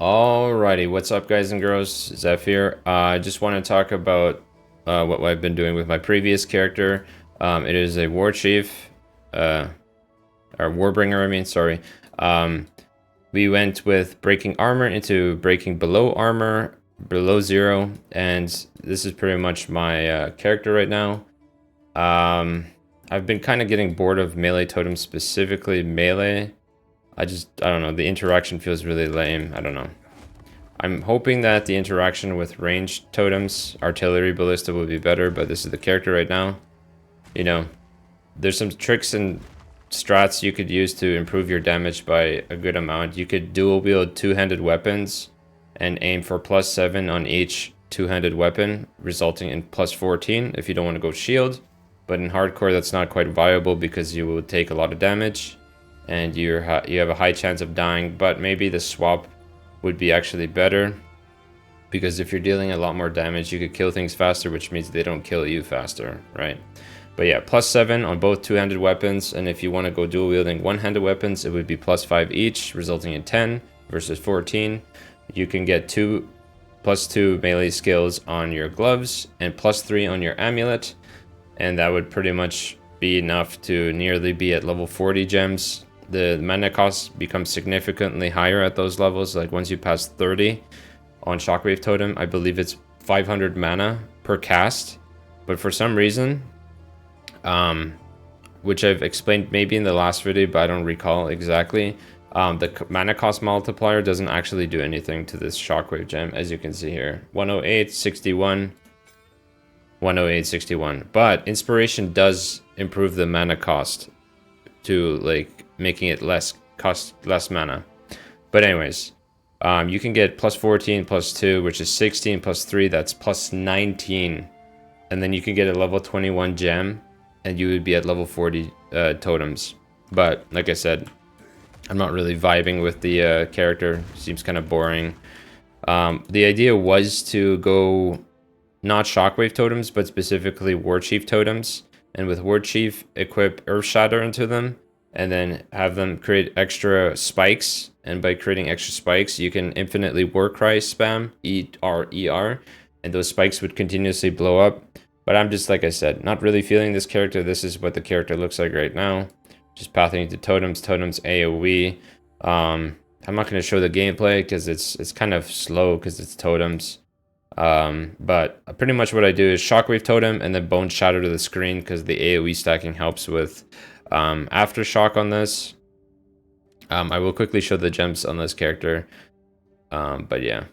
Alrighty, what's up guys and girls, Zeph here. I just want to talk about what I've been doing with my previous character. It is a war chief, or warbringer I mean, sorry. We went with breaking armor into breaking below armor, below 0, and this is pretty much my character right now. I've been kind of getting bored of melee totems, specifically melee. I don't know, the interaction feels really lame. I don't know. I'm hoping that the interaction with ranged totems, artillery, ballista will be better, but this is the character right now. You know, there's some tricks and strats you could use to improve your damage by a good amount. You could dual wield two-handed weapons and aim for +7 on each two-handed weapon, resulting in +14 if you don't want to go shield. But in hardcore, that's not quite viable because you will take a lot of damage and you have a high chance of dying. But maybe the swap would be actually better, because if you're dealing a lot more damage, you could kill things faster, which means they don't kill you faster, right? But yeah, +7 on both two-handed weapons, and if you want to go dual wielding one-handed weapons, it would be +5 each, resulting in 10 versus 14. You can get +2 melee skills on your gloves and +3 on your amulet, and that would pretty much be enough to nearly be at level 40 gems. The mana cost becomes significantly higher at those levels. Like once you pass 30 on Shockwave Totem, I believe it's 500 mana per cast. But for some reason, which I've explained maybe in the last video, but I don't recall exactly, the mana cost multiplier doesn't actually do anything to this Shockwave gem, as you can see here. 108, 61, 108, 61. But Inspiration does improve the mana cost to like making it less mana. But anyways, you can get +14 +2, which is 16 +3, that's +19, and then you can get a level 21 gem and you would be at level 40 totems. But like I said, I'm not really vibing with the character. Seems kind of boring. The idea was to go not Shockwave totems, but specifically War Chief totems, and with War Chief equip Earth Shatter into them and then have them create extra spikes, and by creating extra spikes you can infinitely Warcry spam ER, and those spikes would continuously blow up. But I'm just, like I said, not really feeling this character. This is what the character looks like right now, just pathing to totems AoE. I'm not going to show the gameplay because it's kind of slow because it's totems. But pretty much what I do is Shockwave Totem and then Bone Shatter to the screen, because the AoE stacking helps with Aftershock on this. I will quickly show the gems on this character, but yeah,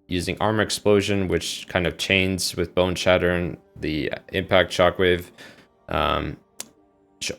using Armor Explosion, which kind of chains with Bone Shatter and the Impact Shockwave.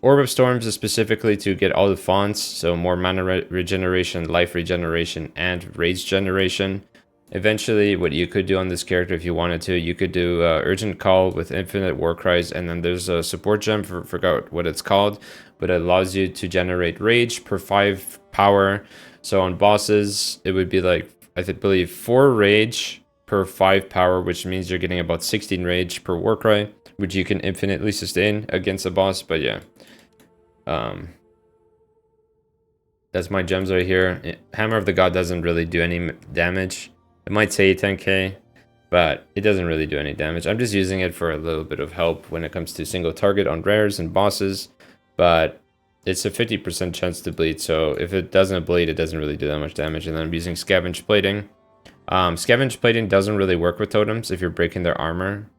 Orb of Storms is specifically to get all the fonts, so more mana regeneration, life regeneration, and rage generation. Eventually, what you could do on this character, if you wanted to, you could do Urgent Call with infinite Warcries, and then there's a support gem, forgot what it's called, but it allows you to generate rage per 5 power. So on bosses, it would be like, I believe 4 rage per 5 power, which means you're getting about 16 rage per Warcry, which you can infinitely sustain against a boss. But yeah, that's my gems right here. Hammer of the God doesn't really do any damage. It might say 10k, but it doesn't really do any damage. I'm just using it for a little bit of help when it comes to single target on rares and bosses, but it's a 50% chance to bleed, so if it doesn't bleed, it doesn't really do that much damage. And then I'm using Scavenge Plating. Scavenge Plating doesn't really work with totems if you're breaking their armor,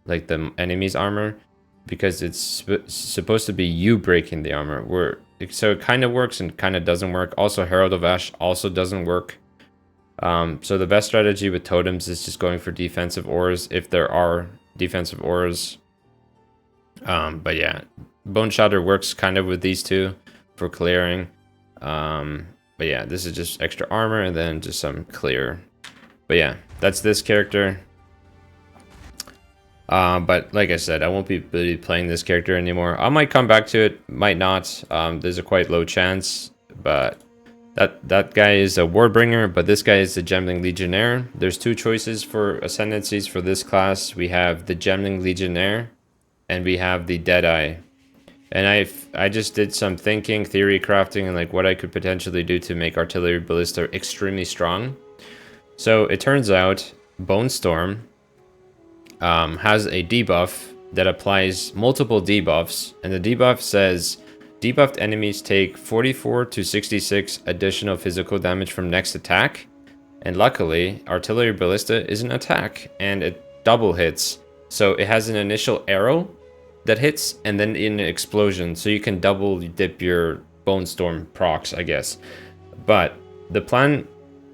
like the enemy's armor, because it's supposed to be you breaking the armor. So it kind of works and kind of doesn't work. Also, Herald of Ash also doesn't work. So the best strategy with totems is just going for defensive auras, if there are defensive auras. But yeah, Bone Shatter works kind of with these two for clearing. But yeah, this is just extra armor and then just some clear. But yeah, that's this character. But like I said, I won't be really playing this character anymore. I might come back to it, might not. There's a quite low chance, but that guy is a Warbringer, but this guy is the Gemling Legionaire. There's 2 choices for ascendancies for this class. We have the Gemling Legionaire, and we have the Deadeye. And I just did some thinking, theory crafting, and like what I could potentially do to make Artillery Ballista extremely strong. So it turns out Bonestorm has a debuff that applies multiple debuffs, and the debuff says debuffed enemies take 44 to 66 additional physical damage from next attack. And luckily, Artillery Ballista is an attack, and it double hits. So it has an initial arrow that hits, and then an explosion. So you can double dip your Bonestorm procs, I guess. But the plan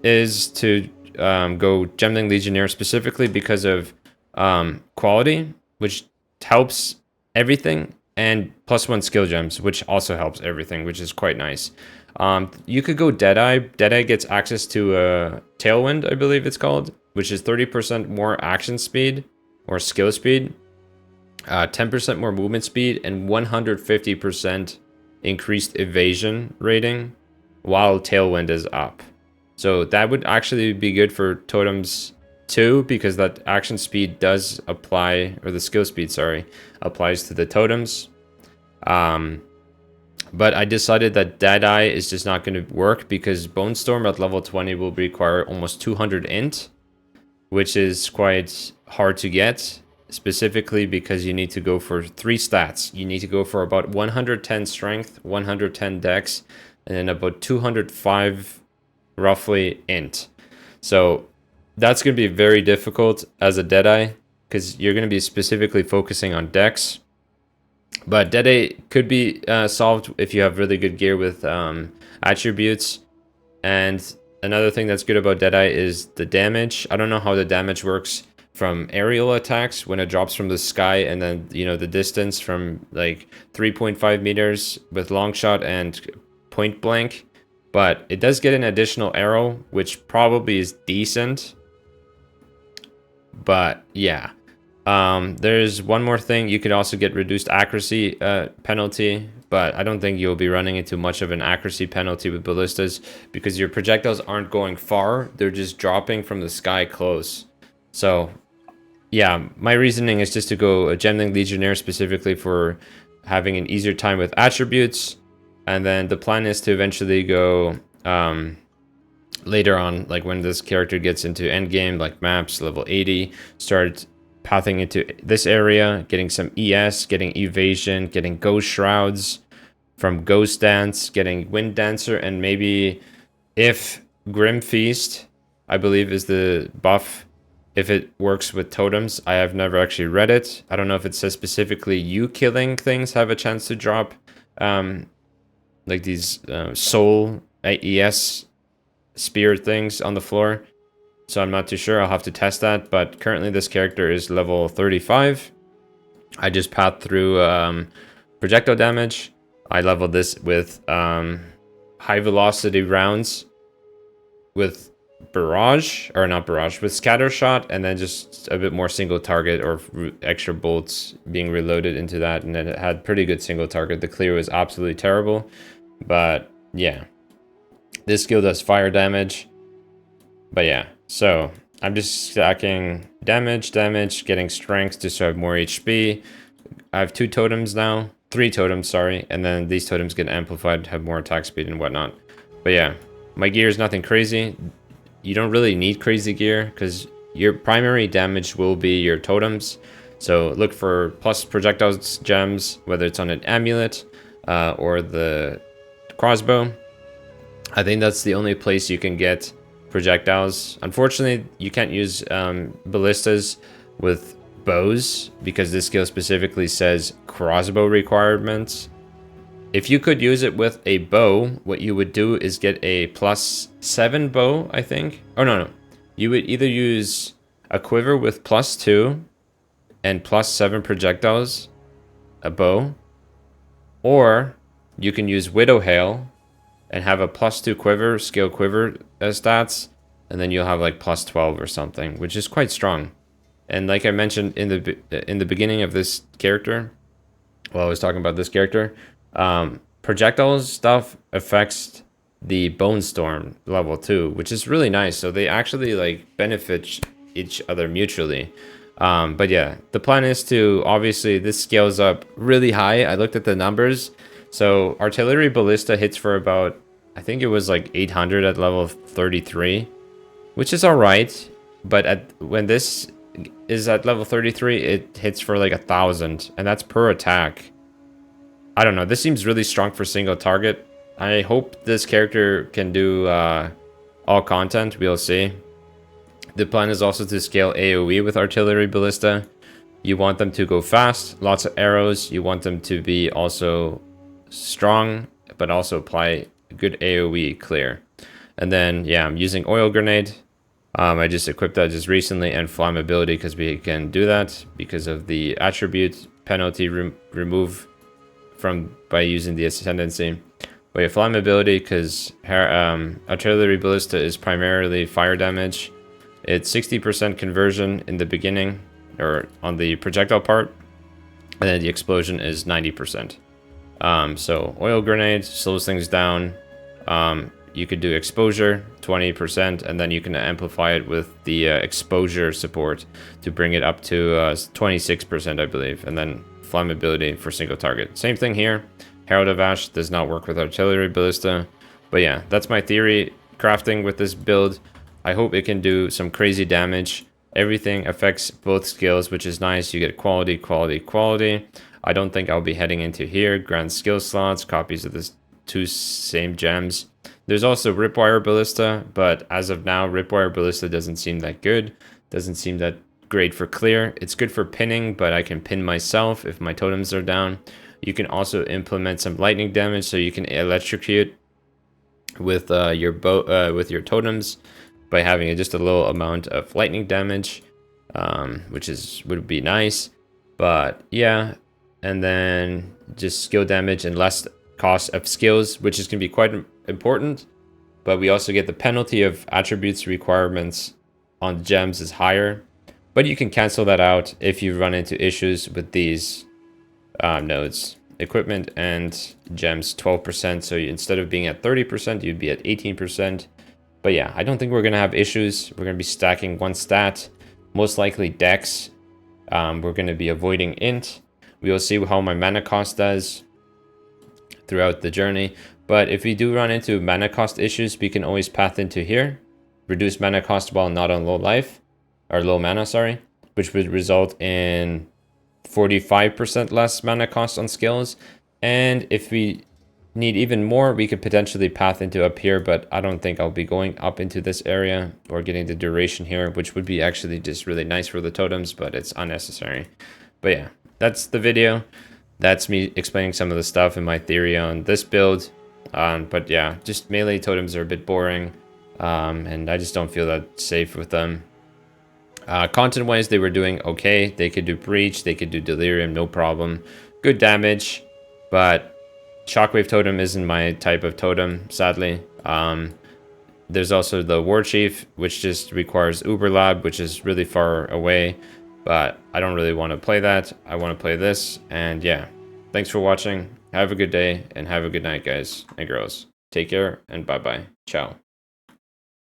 is to go Gemling Legionaire specifically because of quality, which helps everything, and +1 skill gems, which also helps everything, which is quite nice. You could go Deadeye. Deadeye gets access to Tailwind, I believe it's called, which is 30% more action speed or skill speed, 10% more movement speed, and 150% increased evasion rating while Tailwind is up. So that would actually be good for totems too, because that action speed does apply, or the skill speed, sorry, applies to the totems. But I decided that Deadeye is just not going to work because Bonestorm at level 20 will require almost 200 int, which is quite hard to get, specifically because you need to go for 3 stats. You need to go for about 110 strength, 110 dex, and then about 205 roughly int. So that's going to be very difficult as a Deadeye because you're going to be specifically focusing on dex. But Deadeye could be solved if you have really good gear with attributes. And another thing that's good about Deadeye is the damage. I don't know how the damage works from aerial attacks when it drops from the sky, and then, you know, the distance from like 3.5 meters with long shot and point blank. But it does get an additional arrow, which probably is decent. But yeah. There's one more thing. You could also get reduced accuracy penalty, but I don't think you'll be running into much of an accuracy penalty with ballistas because your projectiles aren't going far. They're just dropping from the sky close. So yeah, my reasoning is just to go a Gemling Legionaire specifically for having an easier time with attributes. And then the plan is to eventually go later on, like when this character gets into endgame, like maps, level 80, start pathing into this area, getting some ES, getting evasion, getting ghost shrouds from Ghost Dance, getting Wind Dancer, and maybe if Grim Feast, I believe, is the buff, if it works with totems. I have never actually read it. I don't know if it says specifically you killing things have a chance to drop like these soul ES spear things on the floor. So I'm not too sure. I'll have to test that. But currently this character is level 35. I just pathed through projectile damage. I leveled this with high velocity rounds with barrage, or not barrage, with scatter shot, and then just a bit more single target or extra bolts being reloaded into that. And then it had pretty good single target. The clear was absolutely terrible. But yeah, this skill does fire damage. But yeah, so I'm just stacking damage, getting strength just so I have more HP. I have 2 totems now, 3 totems, sorry, and then these totems get amplified, have more attack speed and whatnot. But yeah, my gear is nothing crazy. You don't really need crazy gear because your primary damage will be your totems. So look for plus projectiles gems, whether it's on an amulet or the crossbow. I think that's the only place you can get projectiles. Unfortunately, you can't use ballistas with bows because this skill specifically says crossbow requirements. If you could use it with a bow, what you would do is get a +7 bow, I think. Oh, no. You would either use a quiver with +2 and +7 projectiles, a bow, or you can use Widow Hail and have a +2 quiver, skill quiver stats, and then you'll have like +12 or something, which is quite strong. And like I mentioned in the beginning of this character, while I was talking about this character, projectiles stuff affects the Bonestorm level 2, which is really nice. So they actually like benefit each other mutually. But yeah, the plan is to, obviously, this scales up really high. I looked at the numbers. So Artillery Ballista hits for about, I think it was like 800 at level 33, which is alright. But when this is at level 33, it hits for like 1,000, and that's per attack. I don't know, this seems really strong for single target. I hope this character can do all content, we'll see. The plan is also to scale AoE with Artillery Ballista. You want them to go fast, lots of arrows. You want them to be also strong, but also apply good AoE clear. And then, yeah, I'm using Oil Grenade. I just equipped that just recently, and Flammability, because we can do that because of the attribute penalty remove by using the Ascendancy. But yeah, Flammability, because Artillery Ballista is primarily fire damage. It's 60% conversion in the beginning, or on the projectile part, and then the explosion is 90%. So Oil Grenade slows things down. You could do exposure, 20%, and then you can amplify it with the exposure support to bring it up to 26%, I believe. And then Flammability for single target. Same thing here. Herald of Ash does not work with Artillery Ballista. But yeah, that's my theory crafting with this build. I hope it can do some crazy damage. Everything affects both skills, which is nice. You get quality, quality, quality. I don't think I'll be heading into here. Grant skill slots, copies of the two same gems. There's also Ripwire Ballista, but as of now, Ripwire Ballista doesn't seem that good. Doesn't seem that great for clear. It's good for pinning, but I can pin myself if my totems are down. You can also implement some lightning damage, so you can electrocute with your totems by having just a little amount of lightning damage, which would be nice. But yeah, and then just skill damage and less cost of skills, which is going to be quite important. But we also get the penalty of attributes requirements on gems is higher, but you can cancel that out if you run into issues with these nodes. Equipment and gems 12%, so instead of being at 30%, you'd be at 18%. But yeah, I don't think we're going to have issues. We're going to be stacking one stat, most likely Dex. We're going to be avoiding Int. We will see how my mana cost does throughout the journey. But if we do run into mana cost issues, we can always path into here. Reduce mana cost while not on low life, or low mana, sorry, which would result in 45% less mana cost on skills. And if we need even more, we could potentially path into up here, but I don't think I'll be going up into this area or getting the duration here, which would be actually just really nice for the totems, but it's unnecessary. But yeah, that's the video. That's me explaining some of the stuff and my theory on this build. But yeah, just melee totems are a bit boring, and I just don't feel that safe with them. Content wise, they were doing okay. They could do breach, they could do delirium, no problem. Good damage, but Shockwave totem isn't my type of totem, sadly. There's also the War Chief, which just requires Uber Lab, which is really far away, but I don't really want to play that. I want to play this, and yeah. Thanks for watching. Have a good day, and have a good night, guys and girls. Take care, and bye-bye. Ciao.